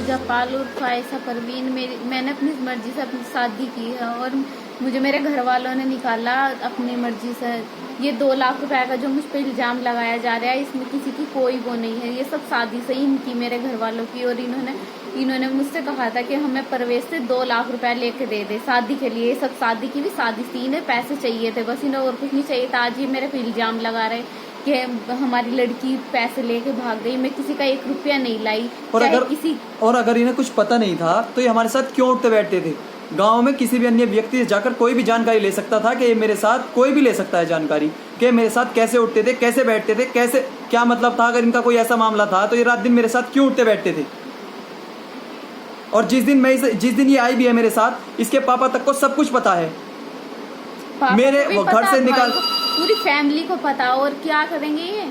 जपाल उर्फ आयशा परवीन, मैंने अपनी मर्जी से अपनी शादी की है और मुझे मेरे घर वालों ने निकाला अपनी मर्जी से। ये 2 लाख रुपए का जो मुझ पर इल्जाम लगाया जा रहा है, इसमें किसी की कोई वो नहीं है। ये सब शादी से ही इनकी, मेरे घर वालों की। और इन्होंने मुझसे कहा था कि हमें परवेश से 2 लाख रुपए लेके दे दे शादी के लिए। सब शादी की भी शादी थी, इन्हें पैसे चाहिए थे बस, इन्हें और कुछ नहीं चाहिए था। आज ये मेरे पे इल्जाम लगा रहे कि हमारी लड़की पैसे लेके भाग गई। मैं किसी का 1 रुपया नहीं लाई। और अगर इन्हें कुछ पता नहीं था तो ये हमारे साथ क्यों उठते बैठते थे? गांव में किसी भी अन्य व्यक्ति से जाकर कोई भी जानकारी ले सकता था कि ये मेरे साथ, कोई भी ले सकता है जानकारी कि मेरे साथ कैसे उठते थे, कैसे बैठते थे, कैसे, क्या मतलब था। अगर इनका कोई ऐसा मामला था तो ये रात दिन मेरे साथ क्यों उठते बैठते थे? और जिस दिन ये आई भी है मेरे साथ, इसके पापा तक को सब कुछ पता है। मेरे वो घर से निकाल, पूरी फैमिली को पता। और क्या करेंगे ये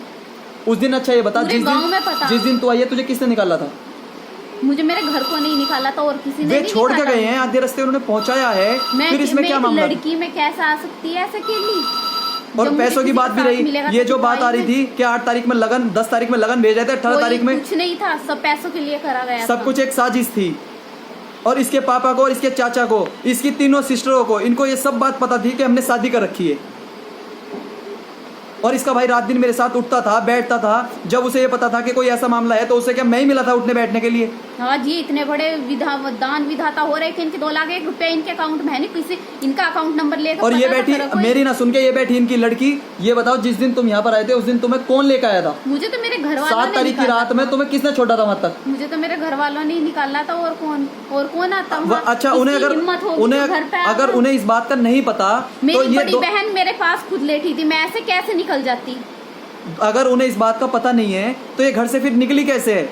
उस दिन? अच्छा ये बता, जिस दिन तू आई है तुझे किसने निकाला था? मुझे मेरे घर को नहीं निकाला था और किसी ने नहीं छोड़ के गए हैं, आधे रास्ते उन्होंने पहुंचाया है। फिर इसमें क्या मामला? लड़की में कैसे आ सकती है ऐसे अकेली? और पैसों की बात भी रही। ये जो बात आ रही थी कि 8 तारीख में लगन, 10 तारीख में लगन भेज रहे थे, 18 तारीख में कुछ नहीं था, सब पैसों के लिए करा गया। सब कुछ एक साजिश थी। और इसके पापा को और इसके चाचा को, इसकी तीनों सिस्टरों को, इनको ये सब बात पता थी कि हमने शादी कर रखी है। और इसका भाई रात दिन मेरे साथ उठता था, बैठता था। जब उसे ये पता था कि कोई ऐसा मामला है तो उसे क्या मैं ही मिला था उठने बैठने के लिए? हाँ जी, इतने बड़े दान विधाता हो रहे कि इनके 2 लाख 1 रुपया इनके अकाउंट में है नहीं, किसी इनका अकाउंट नंबर लेकर। और ये बैठी मेरी ना सुन के, ये बैठी इनकी लड़की। ये बताओ, जिस दिन तुम यहाँ पर आए थे उस दिन तुम्हें कौन लेकर आया था? मुझे तो मेरे घर वालों 7 तारीख की रात में तुम्हें किसने छोड़ा था वहाँ तक? मुझे तो मेरे घर वालों ने निकाला था। और कौन आता? अच्छा, अगर उन्हें इस बात का नहीं पता तो मेरी बड़ी बहन मेरे पास खुद लेटी थी, मैं ऐसे कैसे निकल जाती? अगर उन्हें इस बात का पता नहीं है तो ये घर से फिर निकली कैसे है?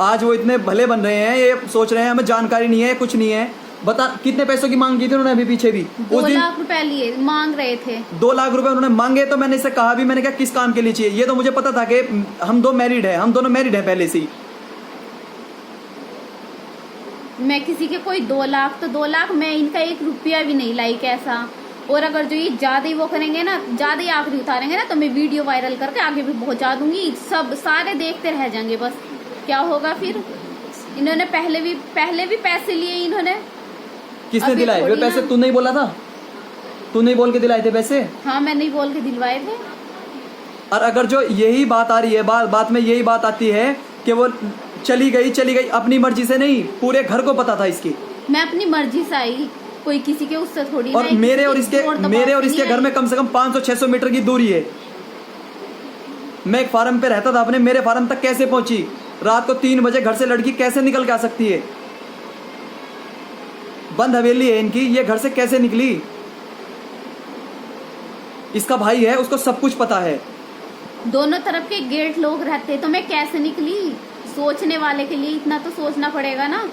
आज वो इतने भले बन रहे हैं, ये सोच रहे हैं हमें जानकारी नहीं है, कुछ नहीं है। बता, कितने पैसों की मांग की थी उन्होंने? अभी पीछे भी 2 लाख रुपए लिए मांग रहे थे। 2 लाख रुपए उन्होंने मांगे तो मैंने इसे कहा भी, मैंने कहा किस काम के लिए चाहिए? ये तो मुझे पता था कि हम दोनों मैरिड है पहले से ही। मैं किसी के कोई 2 लाख तो 2 लाख, मैं इनका 1 रुपया भी नहीं लाई कैसा। और अगर जो ये ज्यादा ही वो करेंगे ना, ज्यादा ही आखिरी उतारेंगे ना, तो मैं वीडियो वायरल करके आगे भी पहुंचा दूंगी। सब सारे देखते रह जाएंगे बस। क्या होगा फिर? इन्होंने पहले भी पैसे लिए इन्होंने। किसने दिलाए वे पैसे? तू नहीं बोला था? तू नहीं बोल के दिलाए थे पैसे? हाँ, मैं नहीं बोल के दिलवाए थे। और अगर जो यही बात आ रही है, बात में यही बात आती है कि वो चली गई अपनी मर्जी से नहीं, पूरे घर को पता था इसकी। मैं अपनी मर्जी से आई, कोई किसी के उससे थोड़ी। और मेरे और इसके घर में कम से कम 500-600 मीटर की दूरी है। मैं एक फार्म पे रहता था अपने, मेरे फार्म तक कैसे पहुंची? रात को 3 बजे घर से लड़की कैसे निकल के आ सकती है? बंद हवेली है इनकी, ये घर से कैसे निकली? इसका भाई है, उसको सब कुछ पता है। दोनों तरफ के गेट लोग रहते, तो मैं कैसे निकली? सोचने वाले के लिए इतना तो सोचना पड़ेगा ना।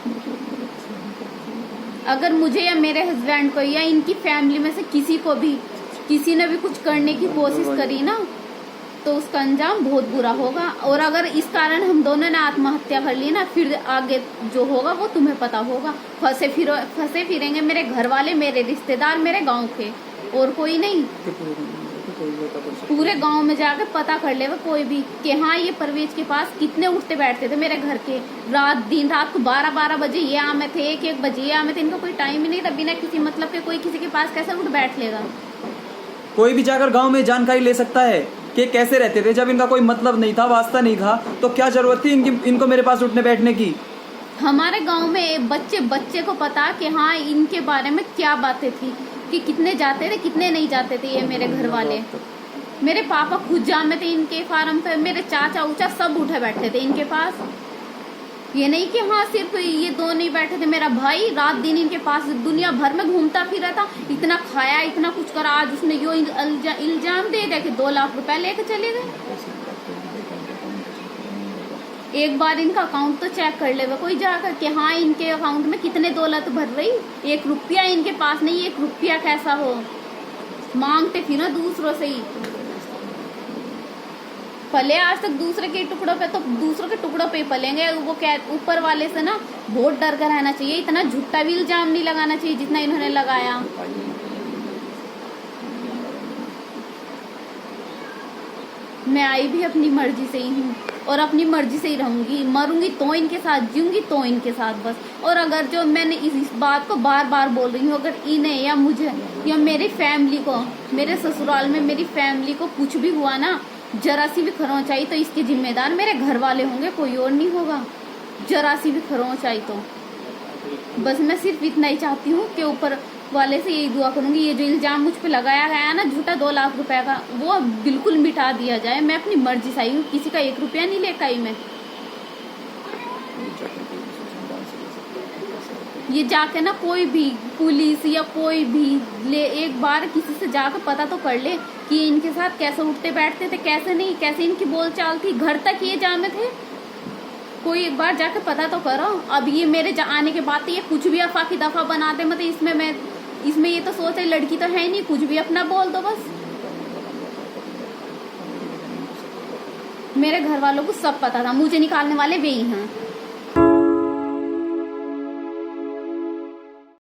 अगर मुझे या मेरे हस्बैंड को या इनकी फैमिली में से किसी ने भी कुछ करने की कोशिश करी ना, तो उसका अंजाम बहुत बुरा होगा। और अगर इस कारण हम दोनों ने आत्महत्या कर ली ना, फिर आगे जो होगा वो तुम्हें पता होगा। फंसे फिरेंगे मेरे घर वाले, मेरे रिश्तेदार, मेरे गांव के, और कोई नहीं। पूरे गांव में जाकर पता कर लेगा कोई भी कि हाँ, ये परवेज के पास कितने उठते बैठते थे मेरे घर के। रात को 12-12 बजे ये आमे थे, 1-1 बजे ये आमे थे। इनको कोई टाइम ही नहीं था। बिना किसी मतलब के कोई किसी के पास कैसे उठ बैठ लेगा? कोई भी जाकर गांव में जानकारी ले सकता है कि कैसे रहते थे। जब इनका कोई मतलब नहीं था, वास्ता नहीं था, तो क्या जरूरत थी इनको मेरे पास उठने बैठने की? हमारे गांव में बच्चे को पता कि हाँ, इनके बारे में क्या बातें थी, कि कितने जाते थे कितने नहीं जाते थे ये मेरे घर वाले। मेरे पापा खुद जामे थे इनके फार्म पे, मेरे चाचा उचा सब उठे बैठे थे इनके पास। ये नहीं कि हाँ सिर्फ ये 2 नहीं बैठे थे। मेरा भाई रात दिन इनके पास दुनिया भर में घूमता फिरा था, इतना खाया, इतना कुछ करा। आज उसने यो इल्जाम दे दिया कि 2 लाख रुपए लेके चले गए। एक बार इनका अकाउंट तो चेक कर ले कोई जाकर कि हाँ, इनके अकाउंट में कितने दौलत भर रही। 1 रुपया इनके पास नहीं। 1 रुपया कैसा हो? मांगते फिर ना दूसरों से ही। पले आज तक दूसरे के टुकड़ों पे, तो दूसरों के टुकड़ों पे पलेंगे। वो क्या, ऊपर वाले से ना बहुत डर कर रहना चाहिए। इतना झूठा भी इल्जाम नहीं लगाना चाहिए जितना इन्होंने लगाया। मैं आई भी अपनी मर्जी से ही हूँ। और अपनी मर्जी से ही रहूंगी, मरूंगी तो इनके साथ, जीऊंगी तो इनके साथ बस। और अगर जो मैंने इस बात को बार बार बोल रही हूँ, अगर इन्हें या मुझे या मेरी फैमिली को, मेरे ससुराल में मेरी फैमिली को कुछ भी हुआ ना, जरा सी भी खरोंच आई तो इसके जिम्मेदार मेरे घर वाले होंगे, कोई और नहीं होगा। जरा सी भी खरोंच आई तो बस मैं सिर्फ इतना ही चाहती हूँ कि ऊपर वाले से यही दुआ करूंगी, ये जो इल्जाम मुझ पे लगाया गया है ना झूठा 2 लाख रुपए का, वो बिल्कुल मिटा दिया जाए। मैं अपनी मर्जी से आई हूँ, किसी का 1 रुपया नहीं लेकर आई मैं। ये जाके ना कोई भी पुलिस या कोई भी ले, एक बार किसी से जाकर पता तो कर ले कि इनके साथ कैसे उठते बैठते थे, कैसे नहीं, कैसे इनकी बोलचाल थी, घर तक ये जामे थे। कोई एक बार जाके पता तो करो। अब ये मेरे आने के बाद ये कुछ भी अफा की दफा बनाते, मतलब इसमें ये तो सोच है लड़की तो है नहीं, कुछ भी अपना बोल दो बस। मेरे घर वालों को सब पता था, मुझे निकालने वाले वे ही हैं।